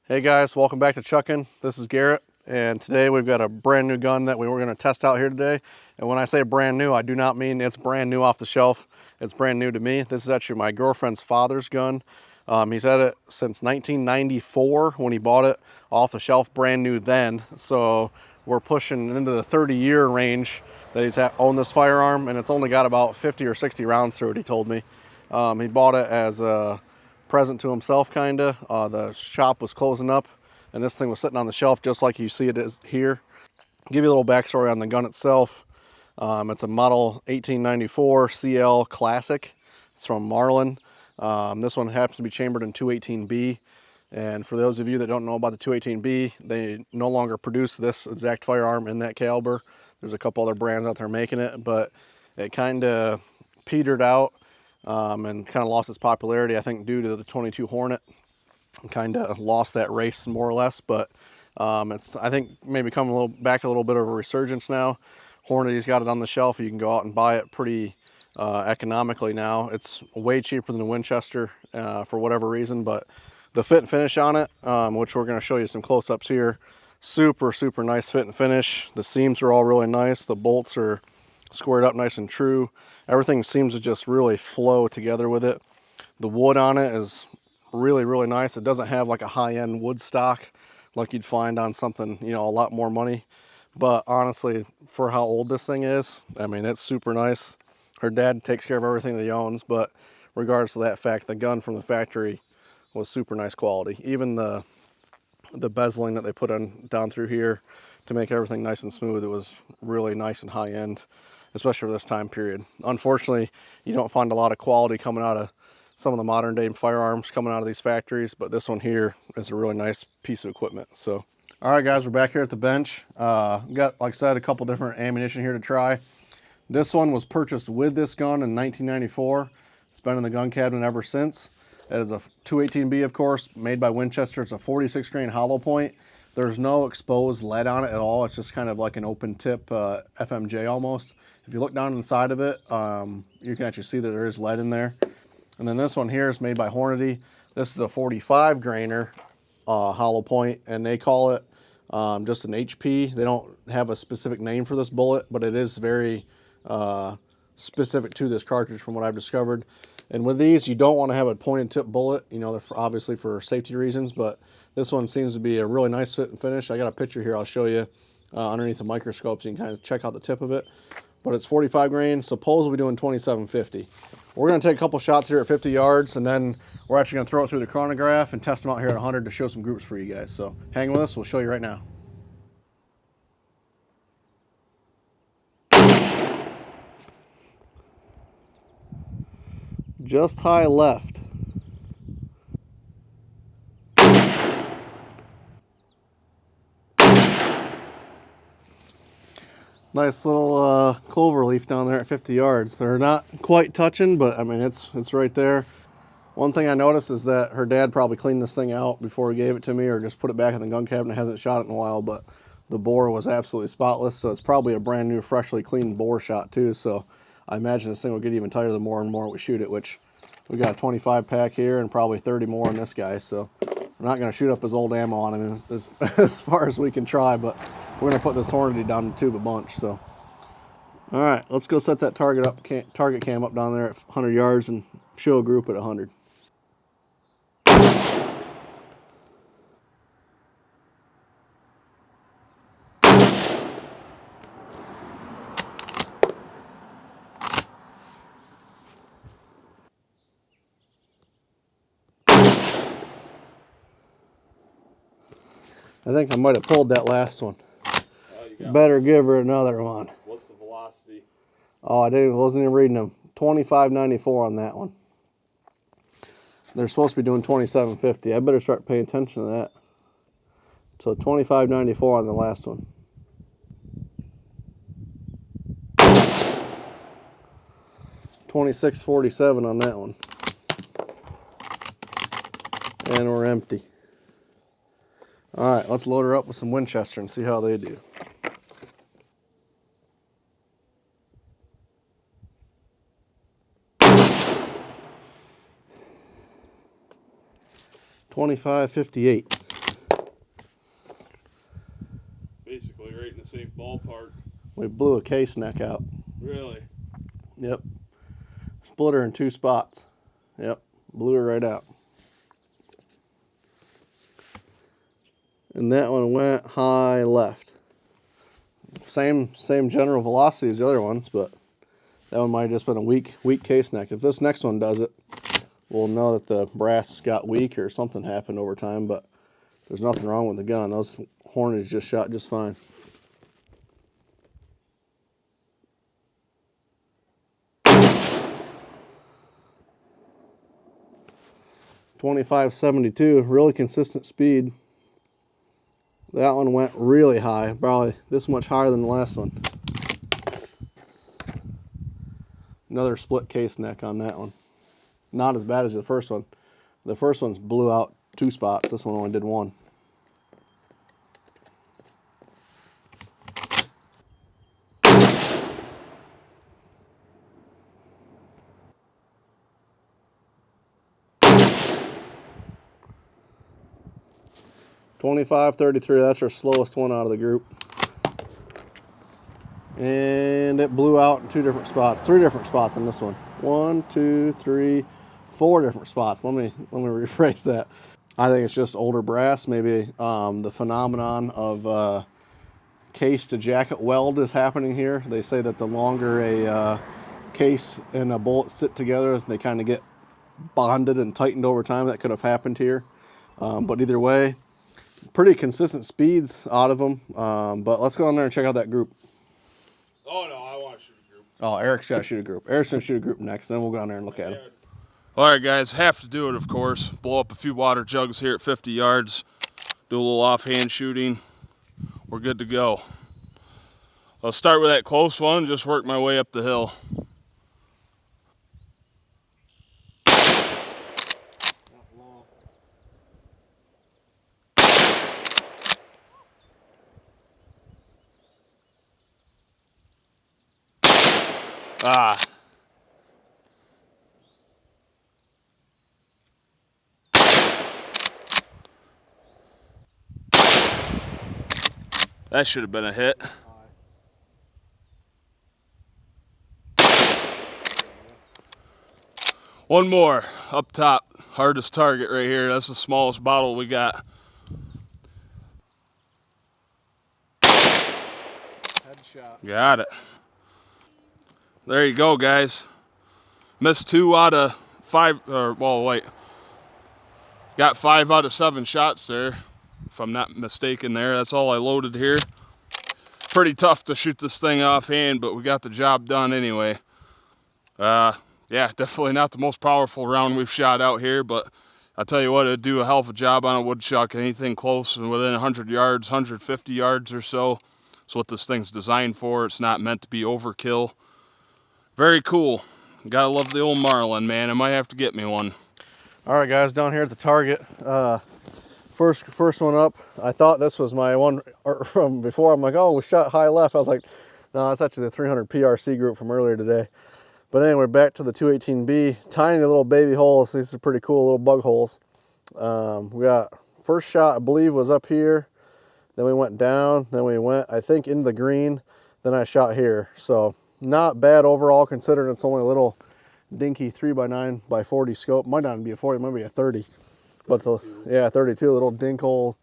Hey guys, welcome back to Chuckin'. This is Garrett, and today we've got a brand new gun that we were going to test out here today. And when I say brand new, I do not mean it's brand new off the shelf. It's brand new to me. This is actually my girlfriend's father's gun. He's had it since 1994 when he bought it off the shelf, brand new then. So we're pushing into the 30-year range that he's owned this firearm, and it's only got about 50 or 60 rounds through it, he told me. He bought it as a present to himself, kinda. The shop was closing up, and this thing was sitting on the shelf just like you see it is here. Give you a little backstory on the gun itself. It's a model 1894 CL Classic. It's from Marlin. This one happens to be chambered in 218B. And for those of you that don't know about the 218B, they no longer produce this exact firearm in that caliber. There's a couple other brands out there making it, but it kind of petered out and kind of lost its popularity, I think, due to the 22 Hornet. Kind of lost that race more or less, but it's, I think, maybe coming back a little bit of a resurgence now. Hornety's got it on the shelf. You can go out and buy it pretty economically now. It's way cheaper than the Winchester for whatever reason, but the fit and finish on it, which we're going to show you some close-ups here, super nice fit and finish. The seams are all really nice. The bolts are squared up nice and true. Everything seems to just really flow together with it. The wood on it is really nice. It doesn't have like a high-end wood stock like you'd find on something, you know, a lot more money. But honestly, for how old this thing is, I mean, it's super nice. Her dad takes care of everything that he owns, but regardless of that fact, the gun from the factory was super nice quality. Even the bezeling that they put on down through here to make everything nice and smooth, it was really nice and high-end, especially for this time period. Unfortunately, you don't find a lot of quality coming out of some of the modern day firearms coming out of these factories, but this one here is a really nice piece of equipment. So, all right guys, we're back here at the bench. Got, like I said, a couple different ammunition here to try. This one was purchased with this gun in 1994. It's been in the gun cabinet ever since. It is a 218B, of course, made by Winchester. It's a 46 grain hollow point. There's no exposed lead on it at all. It's just kind of like an open tip FMJ almost. If you look down inside of it, you can actually see that there is lead in there. And then this one here is made by Hornety. This is a 45 grainer hollow point, and they call it just an HP. They don't have a specific name for this bullet, but it is very specific to this cartridge from what I've discovered. And with these, you don't want to have a pointed tip bullet. You know, they're obviously for safety reasons, but this one seems to be a really nice fit and finish. I got a picture here I'll show you underneath the microscope so you can kind of check out the tip of it. But it's 45 grain, supposedly doing 2750. We're going to take a couple shots here at 50 yards, and then we're actually going to throw it through the chronograph and test them out here at 100 to show some groups for you guys. So hang with us, we'll show you right now. Just high left. Nice little clover leaf down there at 50 yards. They're not quite touching, but I mean, it's right there. One thing I noticed is that her dad probably cleaned this thing out before he gave it to me, or just put it back in the gun cabinet. Hasn't shot it in a while, but the bore was absolutely spotless, so it's probably a brand new, freshly cleaned bore shot too. So I imagine this thing will get even tighter the more and more we shoot it, which we got a 25 pack here and probably 30 more in this guy. So we're not going to shoot up his old ammo on him as far as we can try, but we're going to put this Hornety down the tube a bunch. So, all right, let's go set that target cam up down there at 100 yards and show a group at 100. I think I might have pulled that last one. Better give her another one. What's the velocity? Oh, I wasn't even reading them. 2594 on that one. They're supposed to be doing 2750. I better start paying attention to that. So 2594 on the last one. $26.47 on that one. And we're empty. All right, let's load her up with some Winchester and see how they do. $25.58. ballpark. We blew a case neck out. Really? Yep. Split her in 2 spots. Yep. Blew her right out. And that one went high left. Same general velocity as the other ones, but that one might have just been a weak case neck. If this next one does it, we'll know that the brass got weak or something happened over time, but there's nothing wrong with the gun. Those Hornets just shot just fine. .2572, really consistent speed. That one went really high, probably this much higher than the last one. Another split case neck on that one. Not as bad as the first one. The first one's blew out 2 spots. This one only did 1. .2533, that's our slowest one out of the group. And it blew out in 2 different spots, 3 different spots on this one. 1, 2, 3, 4 different spots. Let me rephrase that. I think it's just older brass. Maybe the phenomenon of case to jacket weld is happening here. They say that the longer a case and a bullet sit together, they kind of get bonded and tightened over time. That could have happened here. But either way, pretty consistent speeds out of them. But let's go in there and check out that group. Oh, no, I want to shoot a group. Oh, Eric's got to shoot a group. Eric's going to shoot a group next, then we'll go down there and look at it. All right, guys, have to do it, of course. Blow up a few water jugs here at 50 yards. Do a little offhand shooting. We're good to go. I'll start with that close one, just work my way up the hill. Ah. That should have been a hit. One more up top, hardest target right here. That's the smallest bottle we got. Headshot. Got it. There you go, guys. Missed 2 out of 5, or well, wait. Got 5 out of 7 shots there, if I'm not mistaken there. That's all I loaded here. Pretty tough to shoot this thing offhand, but we got the job done anyway. Yeah, definitely not the most powerful round we've shot out here, but I'll tell you what, it'd do a hell of a job on a woodchuck. Anything close and within 100 yards, 150 yards or so. That's what this thing's designed for. It's not meant to be overkill. Very cool. Gotta love the old Marlin, man. I might have to get me one. All right, guys, down here at the target. First one up. I thought this was my one from before. I'm like, oh, we shot high left. I was like, no, that's actually the 300 PRC group from earlier today. But anyway, back to the 218B. Tiny little baby holes. These are pretty cool little bug holes. We got first shot, I believe, was up here. Then we went down. Then we went, I think, into the green. Then I shot here. So not bad overall, considering it's only a little dinky 3x9x40 scope. Might not be a 40, might be a 30. But it's a, yeah, 32, little dinkhole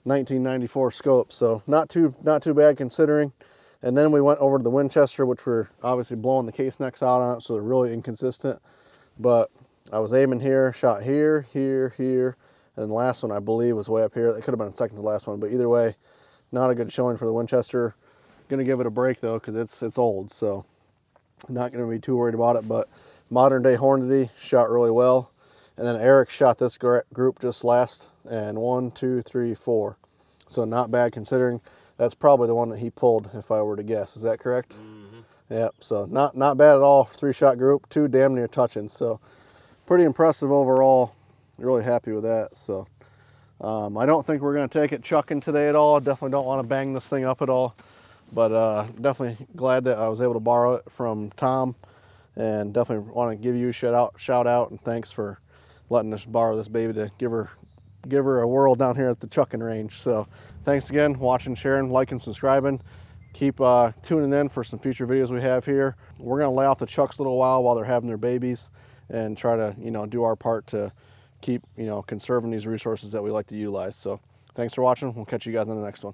1994 scope. So not too bad considering. And then we went over to the Winchester, which we're obviously blowing the case necks out on it, so they're really inconsistent. But I was aiming here, shot here, here, here, and then the last one I believe was way up here. It could have been second to the last one, but either way, not a good showing for the Winchester. Gonna give it a break though, because it's old, so not gonna be too worried about it. But modern day Hornady shot really well. And then Eric shot this group just last, and 1, 2, 3, 4. So not bad considering. That's probably the one that he pulled, if I were to guess. Is that correct? Mm-hmm. Yep. So not bad at all. 3-shot group, 2 damn near touching. So pretty impressive overall. Really happy with that. So I don't think we're going to take it chucking today at all. I definitely don't want to bang this thing up at all. But definitely glad that I was able to borrow it from Tom, and definitely want to give you a shout out, and thanks for letting us borrow this baby to give her a whirl down here at the chucking range. So thanks again, watching, sharing, liking, subscribing. keep tuning in for some future videos we have here. We're going to lay off the chucks a little while they're having their babies and try to, do our part to keep, conserving these resources that we like to utilize. So thanks for watching. We'll catch you guys in the next one.